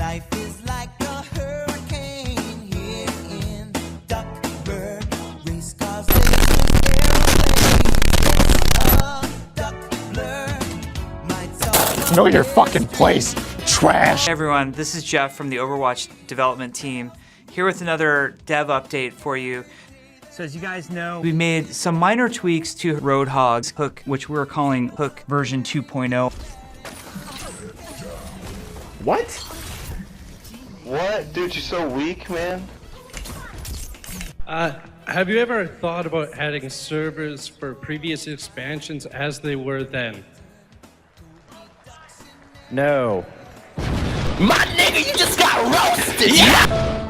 Life is like a hurricane here in Duckburg. Race cars, lasers, airplanes. It's a duck blur. Know your fucking place, trash. Hey everyone, this is Jeff from the Overwatch development team, here with another dev update for you. So as you guys know, we made some minor tweaks to Roadhog's hook, which we're calling hook version 2.0. What? What? Dude, you're so weak, man. Have you ever thought about adding servers for previous expansions as they were then? No. My nigga, you just got roasted! Yeah!